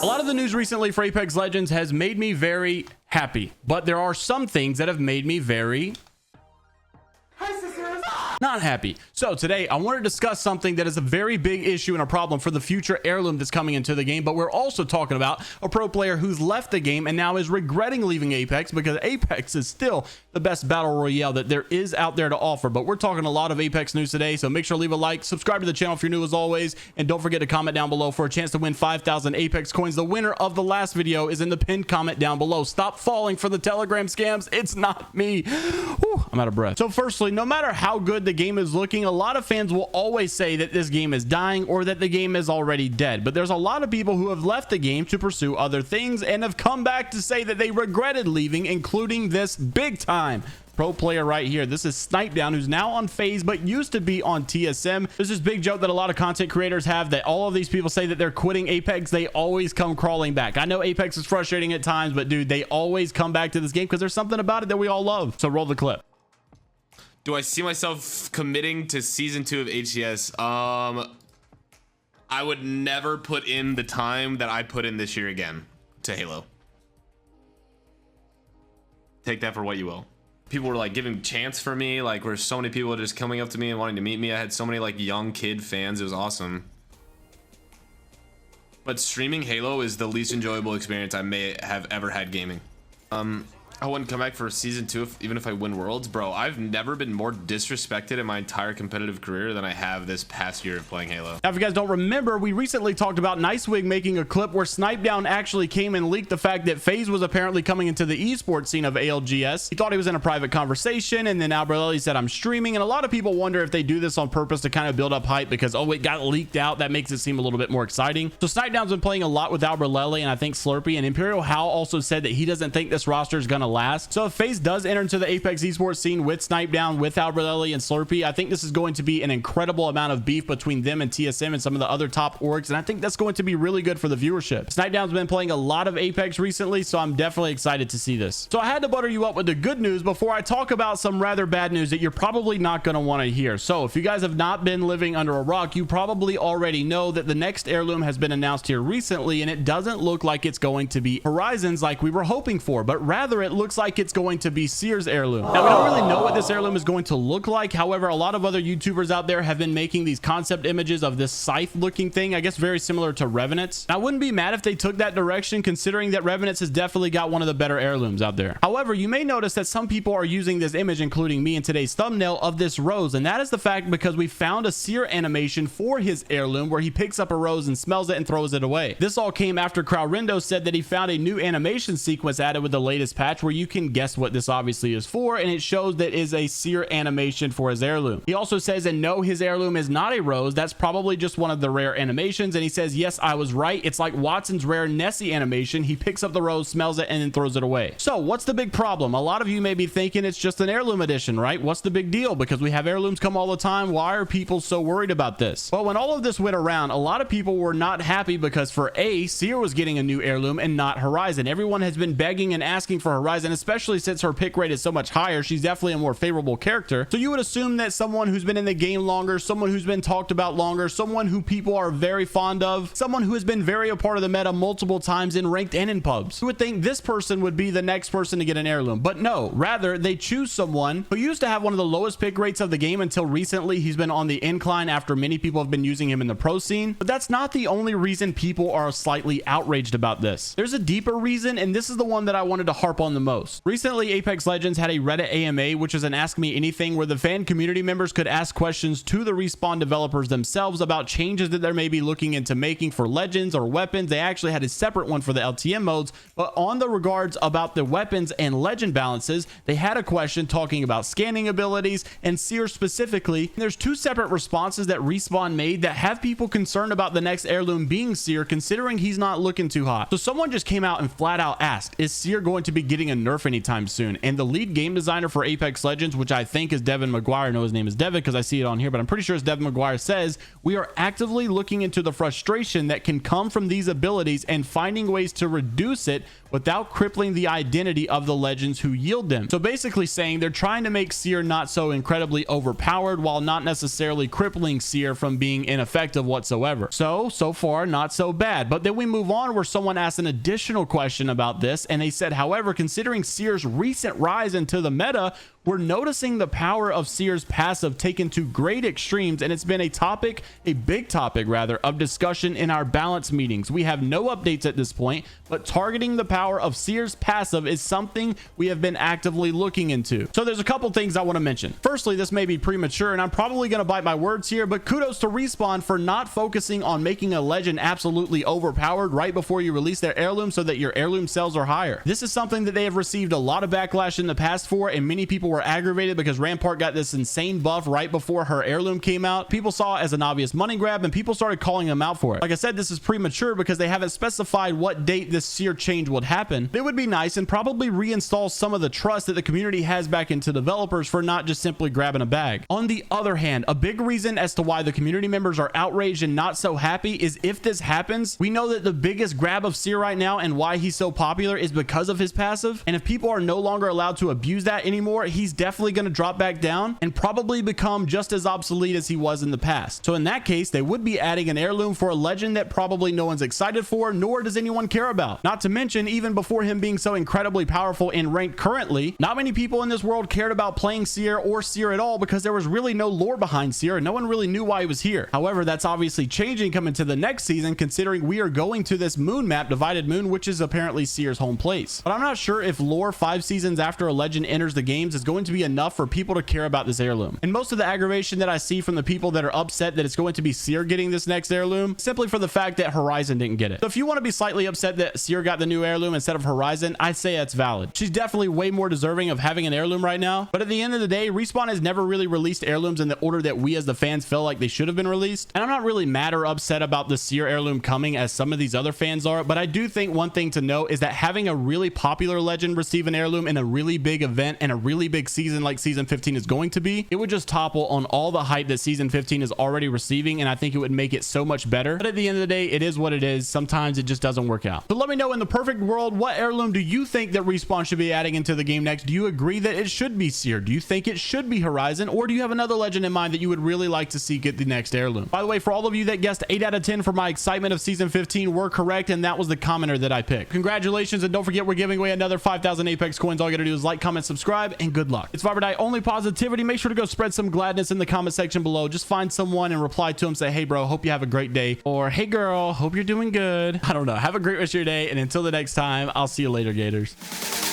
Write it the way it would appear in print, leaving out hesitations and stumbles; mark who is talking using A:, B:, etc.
A: A lot of the news recently for Apex Legends has made me very happy, but there are some things that have made me very not happy. So today I want to discuss something that is a very big issue and a problem for the future heirloom that's coming into the game, but we're also talking about a pro player who's left the game and now is regretting leaving Apex because Apex is still the best battle royale that there is out there to offer. But we're talking a lot of Apex news today, so make sure to leave a like, subscribe to the channel if you're new as always, and don't forget to comment down below for a chance to win 5,000 Apex coins. The winner of the last video is in the pinned comment down below. Stop falling for the Telegram scams. It's not me. Whew, I'm out of breath. So firstly, no matter how good the game is looking, a lot of fans will always say that this game is dying or that the game is already dead. But there's a lot of people who have left the game to pursue other things and have come back to say that they regretted leaving, including this big time pro player right here. This is Snipedown, who's now on FaZe but used to be on TSM. There's this big joke that a lot of content creators have that all of these people say that they're quitting Apex, they always come crawling back. I know Apex is frustrating at times, but dude, they always come back to this game because there's something about it that we all love. So roll the clip.
B: Do I see myself committing to season 2 of HCS? I would never put in the time that I put in this year again to Halo. Take that for what you will. People were like giving chants for me, like where so many people just coming up to me and wanting to meet me. I had so many like young kid fans. It was awesome. But streaming Halo is the least enjoyable experience I may have ever had gaming. I wouldn't come back for season 2 even if I win worlds. Bro, I've never been more disrespected in my entire competitive career than I have this past year of playing Halo.
A: Now, if you guys don't remember, we recently talked about Nicewig making a clip where Snipedown actually came and leaked the fact that FaZe was apparently coming into the esports scene of ALGS. He thought he was in a private conversation, and then Albrelli said, I'm streaming. And a lot of people wonder if they do this on purpose to kind of build up hype because, oh, it got leaked out. That makes it seem a little bit more exciting. So Snipedown's been playing a lot with Albrelli, and I think Slurpee, and Imperial Hal also said that he doesn't think this roster is going to last. So if FaZe does enter into the Apex esports scene with Snipedown, with Albrelli and Slurpee, I think this is going to be an incredible amount of beef between them and TSM and some of the other top orgs, and I think that's going to be really good for the viewership. Snipedown's been playing a lot of Apex recently, so I'm definitely excited to see this. So I had to butter you up with the good news before I talk about some rather bad news that you're probably not going to want to hear. So if you guys have not been living under a rock, you probably already know that the next heirloom has been announced here recently, and it doesn't look like it's going to be Horizons like we were hoping for, but rather it looks like it's going to be Seer's heirloom. Now, we don't really know what this heirloom is going to look like. However, a lot of other YouTubers out there have been making these concept images of this scythe looking thing, I guess very similar to Revenant's. I wouldn't be mad if they took that direction, considering that Revenant's has definitely got one of the better heirlooms out there. However, you may notice that some people are using this image, including me in today's thumbnail, of this rose, and that is the fact because we found a seer animation for his heirloom where he picks up a rose and smells it and throws it away. This all came after Crowrindo said that he found a new animation sequence added with the latest patch where you can guess what this obviously is for, and it shows that is a seer animation for his heirloom. He also says, and no, his heirloom is not a rose. That's probably just one of the rare animations. And he says, yes, I was right. It's like Watson's rare Nessie animation. He picks up the rose, smells it, and then throws it away. So what's the big problem? A lot of you may be thinking it's just an heirloom edition, right? What's the big deal? Because we have heirlooms come all the time. Why are people so worried about this? Well, when all of this went around, a lot of people were not happy because for A, Seer was getting a new heirloom and not Horizon. Everyone has been begging and asking for Horizon, especially since her pick rate is so much higher. She's definitely a more favorable character. So you would assume that someone who's been in the game longer, someone who's been talked about longer, someone who people are very fond of, someone who has been very a part of the meta multiple times in ranked and in pubs, you would think this person would be the next person to get an heirloom. But no, rather they choose someone who used to have one of the lowest pick rates of the game until recently. He's been on the incline after many people have been using him in the pro scene. But that's not the only reason people are slightly outraged about this. There's a deeper reason, and this is the one that I wanted to harp on the most. Recently, Apex Legends had a Reddit AMA, which is an Ask Me Anything, where the fan community members could ask questions to the Respawn developers themselves about changes that they may be looking into making for Legends or weapons. They actually had a separate one for the LTM modes, but on the regards about the weapons and Legend balances, they had a question talking about scanning abilities and Seer specifically. There's two separate responses that Respawn made that have people concerned about the next heirloom being Seer, considering he's not looking too hot. So someone just came out and flat out asked, is Seer going to be getting a nerf anytime soon? And the lead game designer for Apex Legends, which I think is Devin McGuire, I know his name is Devin because I see it on here, but I'm pretty sure it's Devin McGuire, says we are actively looking into the frustration that can come from these abilities and finding ways to reduce it without crippling the identity of the legends who yield them. So basically saying they're trying to make seer not so incredibly overpowered while not necessarily crippling seer from being ineffective whatsoever. So far not so bad. But then we move on where someone asked an additional question about this, and they said, however, considering seer's recent rise into the meta, we're noticing the power of seer's passive taken to great extremes, and it's been a big topic rather, of discussion in our balance meetings. We have no updates at this point, but targeting the power of seer's passive is something we have been actively looking into. So there's a couple things I want to mention. Firstly, this may be premature, and I'm probably going to bite my words here, but kudos to Respawn for not focusing on making a legend absolutely overpowered right before you release their heirloom so that your heirloom sales are higher. This is something that they have received a lot of backlash in the past for, and many people were aggravated because Rampart got this insane buff right before her heirloom came out. People saw it as an obvious money grab, and people started calling them out for it. Like I said, this is premature because they haven't specified what date this seer change would happen. It would be nice and probably reinstall some of the trust that the community has back into developers for not just simply grabbing a bag. On the other hand, a big reason as to why the community members are outraged and not so happy is if this happens, we know that the biggest grab of seer right now and why he's so popular is because of his passive. And if people are no longer allowed to abuse that anymore, he's definitely going to drop back down and probably become just as obsolete as he was in the past. So in that case, they would be adding an heirloom for a legend that probably no one's excited for, nor does anyone care about. Not to mention, even before him being so incredibly powerful in ranked currently, not many people in this world cared about playing seer or seer at all because there was really no lore behind seer and no one really knew why he was here. However, that's obviously changing coming to the next season, considering we are going to this moon map, Divided Moon, which is apparently seer's home place. But I'm not sure if lore 5 seasons after a legend enters the games is going to be enough for people to care about this heirloom. And most of the aggravation that I see from the people that are upset that it's going to be seer getting this next heirloom, simply for the fact that Horizon didn't get it. So if you want to be slightly upset that seer got the new heirloom instead of Horizon, I'd say that's valid. She's definitely way more deserving of having an heirloom right now. But at the end of the day, Respawn has never really released heirlooms in the order that we as the fans felt like they should have been released. And I'm not really mad or upset about the seer heirloom coming as some of these other fans are, but I do think one thing to note is that having a really popular legend receive an heirloom in a really big event and a really big season like season 15 is going to be, it would just topple on all the hype that season 15 is already receiving, and I think it would make it so much better. But at the end of the day, it is what it is. Sometimes it just doesn't work out. So let me know, in the perfect world, what heirloom do you think that Respawn should be adding into the game next? Do you agree that it should be seer? Do you think it should be Horizon? Or do you have another legend in mind that you would really like to see get the next heirloom? By the way, for all of you that guessed 8 out of 10 for my excitement of season 15 were correct, and that was the commenter that I picked. Congratulations, and don't forget we're giving away another 5,000 Apex coins. All you gotta do is like, comment, subscribe, and good luck. It's Viber Die, only positivity. Make sure to go spread some gladness in the comment section below. Just find someone and reply to them. Say, hey bro, hope you have a great day. Or hey girl, hope you're doing good. I don't know. Have a great rest of your day, and until the next time, I'll see you later, Gators.